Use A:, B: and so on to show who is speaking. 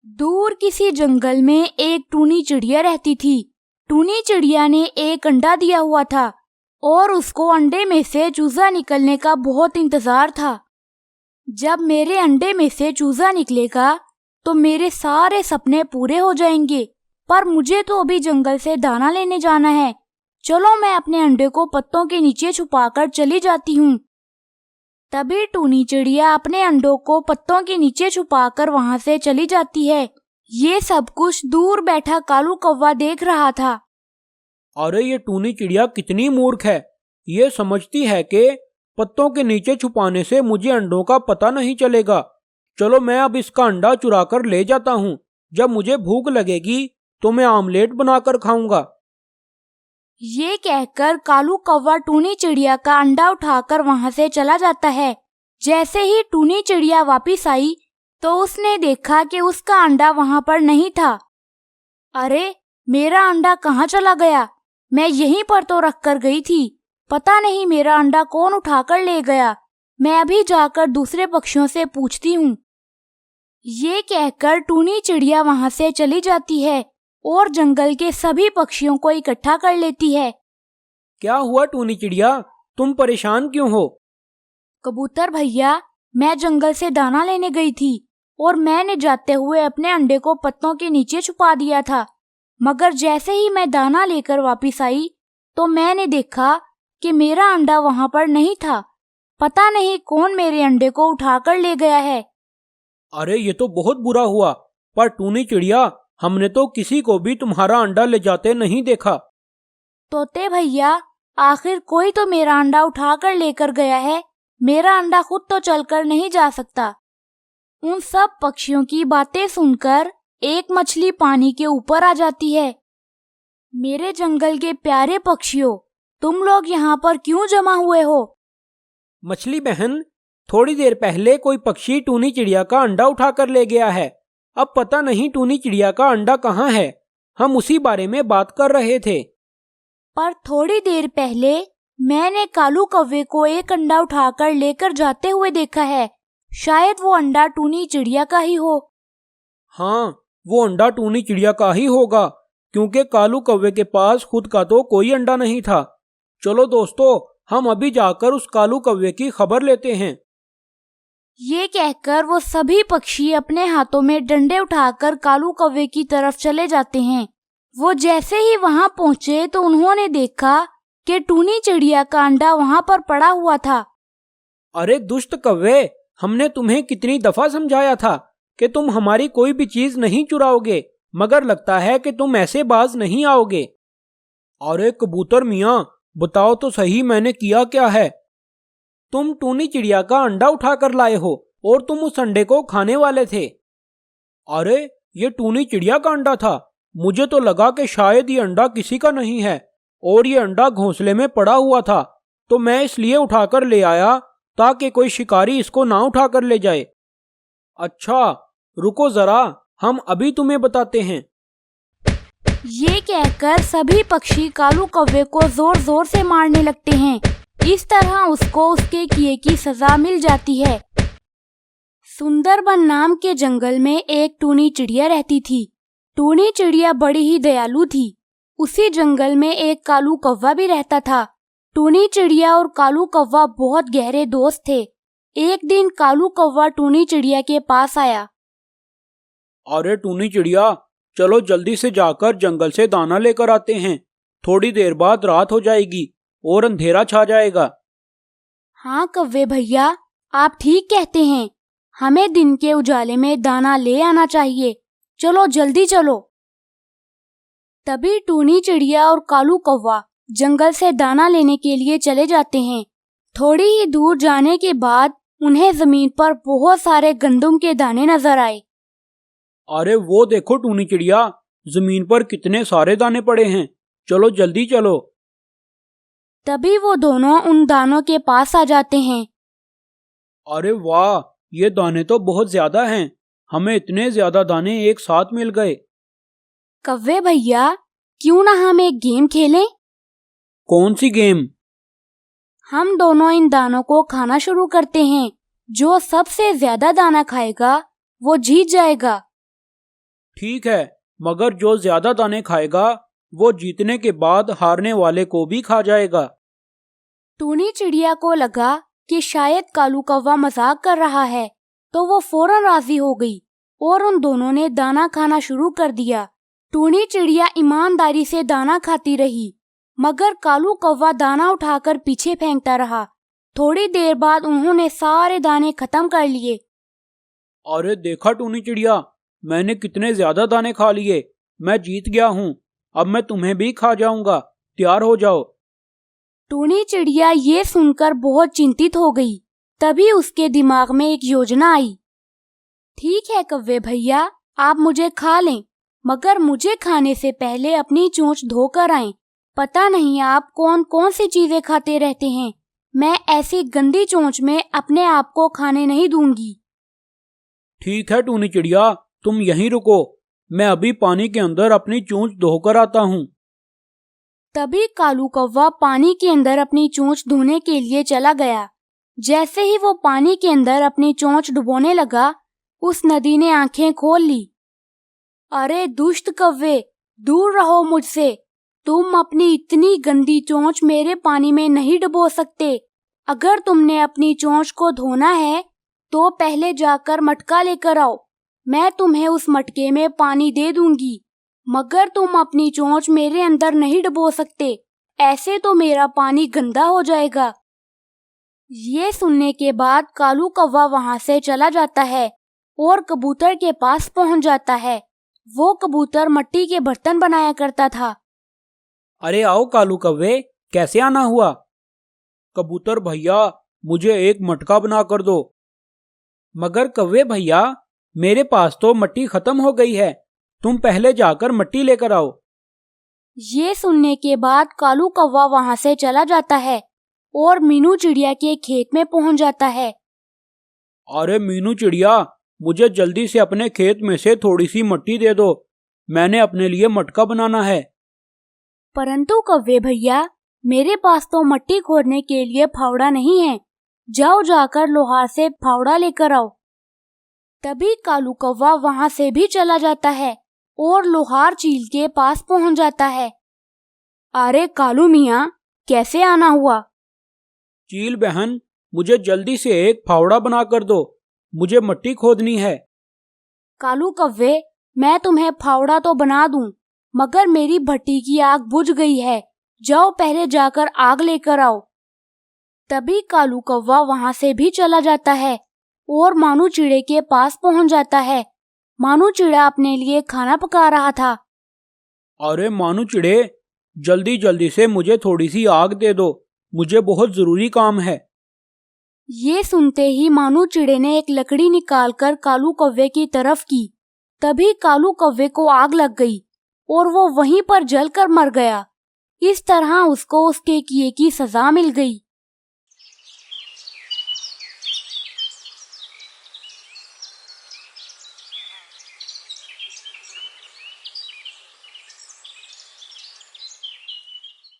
A: दूर किसी जंगल में एक टूनी चिड़िया रहती थी। टूनी चिड़िया ने एक अंडा दिया हुआ था और उसको अंडे में से चूजा निकलने का बहुत इंतजार था। जब मेरे अंडे में से चूजा निकलेगा तो मेरे सारे सपने पूरे हो जाएंगे, पर मुझे तो अभी जंगल से दाना लेने जाना है। चलो मैं अपने अंडे को पत्तों के नीचे छुपाकर चली जाती हूँ। तभी टूनी चिड़िया अपने अंडों को पत्तों के नीचे छुपाकर वहां से चली जाती है। ये सब कुछ दूर बैठा कालू कौवा देख रहा था।
B: अरे ये टूनी चिड़िया कितनी मूर्ख है। ये समझती है कि पत्तों के नीचे छुपाने से मुझे अंडों का पता नहीं चलेगा। चलो मैं अब इसका अंडा चुरा कर ले जाता हूँ। जब मुझे भूख लगेगी तो मैं आमलेट बनाकर खाऊंगा।
A: ये कहकर कालू कौवा टूनी चिड़िया का अंडा उठाकर वहां से चला जाता है। जैसे ही टूनी चिड़िया वापस आई तो उसने देखा कि उसका अंडा वहां पर नहीं था। अरे, मेरा अंडा कहाँ चला गया? मैं यहीं पर तो रख कर गई थी। पता नहीं मेरा अंडा कौन उठाकर ले गया। मैं अभी जाकर दूसरे पक्षियों से पूछती हूँ। ये कहकर टूनी चिड़िया वहां से चली जाती है और जंगल के सभी पक्षियों को इकट्ठा कर लेती है।
B: क्या हुआ टूनी चिड़िया, तुम परेशान क्यों हो?
A: कबूतर भैया, मैं जंगल से दाना लेने गई थी और मैंने जाते हुए अपने अंडे को पत्तों के नीचे छुपा दिया था। मगर जैसे ही मैं दाना लेकर वापस आई तो मैंने देखा कि मेरा अंडा वहां पर नहीं था। पता नहीं कौन मेरे अंडे को उठाकर ले गया है।
B: अरे ये तो बहुत बुरा हुआ। पर टूनी चिड़िया, हमने तो किसी को भी तुम्हारा अंडा ले जाते नहीं देखा।
A: तोते भैया, आखिर कोई तो मेरा अंडा उठाकर लेकर गया है। मेरा अंडा खुद तो चलकर नहीं जा सकता। उन सब पक्षियों की बातें सुनकर एक मछली पानी के ऊपर आ जाती है। मेरे जंगल के प्यारे पक्षियों, तुम लोग यहाँ पर क्यों जमा हुए हो?
B: मछली बहन, थोड़ी देर पहले कोई पक्षी टूनी चिड़िया का अंडा उठाकर ले गया है। अब पता नहीं टूनी चिड़िया का अंडा कहाँ है। हम उसी बारे में बात कर रहे थे।
A: पर थोड़ी देर पहले मैंने कालू कौवे को एक अंडा उठाकर लेकर जाते हुए देखा है। शायद वो अंडा टूनी चिड़िया का ही हो।
B: हाँ, वो अंडा टूनी चिड़िया का ही होगा, क्योंकि कालू कौवे के पास खुद का तो कोई अंडा नहीं था। चलो दोस्तों, हम अभी जाकर उस कालू कौवे की खबर लेते हैं।
A: ये कहकर वो सभी पक्षी अपने हाथों में डंडे उठाकर कालू कौवे की तरफ चले जाते हैं। वो जैसे ही वहां पहुंचे तो उन्होंने देखा कि टूनी चिड़िया का अंडा वहां पर पड़ा हुआ था।
B: अरे दुष्ट कौवे, हमने तुम्हें कितनी दफा समझाया था कि तुम हमारी कोई भी चीज नहीं चुराओगे, मगर लगता है कि तुम ऐसे बाज नहीं आओगे। अरे कबूतर मियाँ, बताओ तो सही, मैंने किया क्या है? तुम टूनी चिड़िया का अंडा उठा कर लाए हो और तुम उस अंडे को खाने वाले थे। अरे, ये टूनी चिड़िया का अंडा था। मुझे तो लगा कि शायद ये अंडा किसी का नहीं है और ये अंडा घोंसले में पड़ा हुआ था, तो मैं इसलिए उठाकर ले आया ताकि कोई शिकारी इसको ना उठाकर ले जाए। अच्छा, रुको जरा, हम अभी तुम्हें बताते हैं।
A: ये कहकर सभी पक्षी कालू कौवे को जोर जोर से मारने लगते हैं। इस तरह उसको उसके किए की सजा मिल जाती है। सुंदरबन नाम के जंगल में एक टूनी चिड़िया रहती थी। टूनी चिड़िया बड़ी ही दयालु थी। उसी जंगल में एक कालू कौवा भी रहता था। टूनी चिड़िया और कालू कौवा बहुत गहरे दोस्त थे। एक दिन कालू कौवा टूनी चिड़िया के पास आया।
B: अरे टूनी चिड़िया, चलो जल्दी से जाकर जंगल से दाना लेकर आते हैं। थोड़ी देर बाद रात हो जाएगी और अंधेरा छा जाएगा।
A: हाँ कौवे भैया, आप ठीक कहते हैं। हमें दिन के उजाले में दाना ले आना चाहिए। चलो जल्दी चलो। तभी टूनी चिड़िया और कालू कौवा जंगल से दाना लेने के लिए चले जाते हैं। थोड़ी ही दूर जाने के बाद उन्हें जमीन पर बहुत सारे गंदम के दाने नजर आए।
B: अरे वो देखो टूनी चिड़िया, जमीन पर कितने सारे दाने पड़े हैं। चलो जल्दी चलो।
A: तभी वो दोनों उन दानों के पास आ जाते हैं।
B: अरे वाह, ये दाने तो बहुत ज्यादा हैं। हमें इतने ज्यादा दाने एक साथ मिल गए।
A: कौवे भैया, क्यों ना हम एक गेम खेलें?
B: कौन सी गेम?
A: हम दोनों इन दानों को खाना शुरू करते हैं। जो सबसे ज्यादा दाना खाएगा वो जीत जाएगा।
B: ठीक है, मगर जो ज्यादा दाने खाएगा वो जीतने के बाद हारने वाले को भी खा जाएगा।
A: टूनी चिड़िया को लगा कि शायद कालू कौवा मजाक कर रहा है, तो वो फौरन राजी हो गई और उन दोनों ने दाना खाना शुरू कर दिया। टूनी चिड़िया ईमानदारी से दाना खाती रही, मगर कालू कौवा दाना उठाकर पीछे फेंकता रहा। थोड़ी देर बाद उन्होंने सारे दाने खत्म कर लिए।
B: अरे देखा टूनी चिड़िया, मैंने कितने ज्यादा दाने खा लिए। मैं जीत गया हूँ। अब मैं तुम्हें भी खा जाऊंगा। तैयार हो जाओ।
A: टूनी चिड़िया ये सुनकर बहुत चिंतित हो गई। तभी उसके दिमाग में एक योजना आई। ठीक है कौवे भैया, आप मुझे खा लें, मगर मुझे खाने से पहले अपनी चोंच धोकर आएं। पता नहीं आप कौन कौन सी चीजें खाते रहते हैं। मैं ऐसी गंदी चोंच में अपने आप को खाने नहीं दूंगी।
B: ठीक है टूनी चिड़िया, तुम यहीं रुको। मैं अभी पानी के अंदर अपनी चोंच धोकर आता हूँ।
A: तभी कालू कौवा पानी के अंदर अपनी चोंच धोने के लिए चला गया। जैसे ही वो पानी के अंदर अपनी चोंच डुबोने लगा, उस नदी ने आंखें खोल ली। अरे दुष्ट कौवे, दूर रहो मुझसे। तुम अपनी इतनी गंदी चोंच मेरे पानी में नहीं डुबो सकते। अगर तुमने अपनी चोंच को धोना है तो पहले जाकर मटका लेकर आओ। मैं तुम्हें उस मटके में पानी दे दूंगी, मगर तुम अपनी चोंच मेरे अंदर नहीं डुबो सकते। ऐसे तो मेरा पानी गंदा हो जाएगा। ये सुनने के बाद कालू कौवा वहां से चला जाता है और कबूतर के पास पहुंच जाता है। वो कबूतर मिट्टी के बर्तन बनाया करता था।
B: अरे आओ कालू कौवे, कैसे आना हुआ? कबूतर भैया, मुझे एक मटका बना कर दो। मगर कौवे भैया, मेरे पास तो मिट्टी खत्म हो गई है। तुम पहले जाकर मिट्टी लेकर आओ।
A: ये सुनने के बाद कालू कौवा वहां से चला जाता है और मीनू चिड़िया के खेत में पहुंच जाता है।
B: अरे मीनू चिड़िया, मुझे जल्दी से अपने खेत में से थोड़ी सी मिट्टी दे दो। मैंने अपने लिए मटका बनाना है।
A: परंतु कौवे भैया, मेरे पास तो मिट्टी खोदने के लिए फावड़ा नहीं है। जाओ जाकर लोहार से फावड़ा लेकर आओ। तभी कालू कौवा वहां से भी चला जाता है और लोहार चील के पास पहुंच जाता है। अरे कालू मियाँ, कैसे आना हुआ?
B: चील बहन, मुझे जल्दी से एक फावड़ा बना कर दो। मुझे मिट्टी खोदनी है।
A: कालू कौवे, मैं तुम्हें फावड़ा तो बना दूं, मगर मेरी भट्टी की आग बुझ गई है। जाओ पहले जाकर आग लेकर आओ। तभी कालू कौवा वहां से भी चला जाता है और मानू चिड़े के पास पहुंच जाता है। मानू चिड़ा अपने लिए खाना पका रहा था।
B: अरे मानू चिड़े, जल्दी जल्दी से मुझे थोड़ी सी आग दे दो। मुझे बहुत जरूरी काम है।
A: ये सुनते ही मानू चिड़े ने एक लकड़ी निकालकर कालू कौवे की तरफ की। तभी कालू कौवे को आग लग गई और वो वहीं पर जलकर मर गया। इस तरह उसको उसके किए की सजा मिल गई।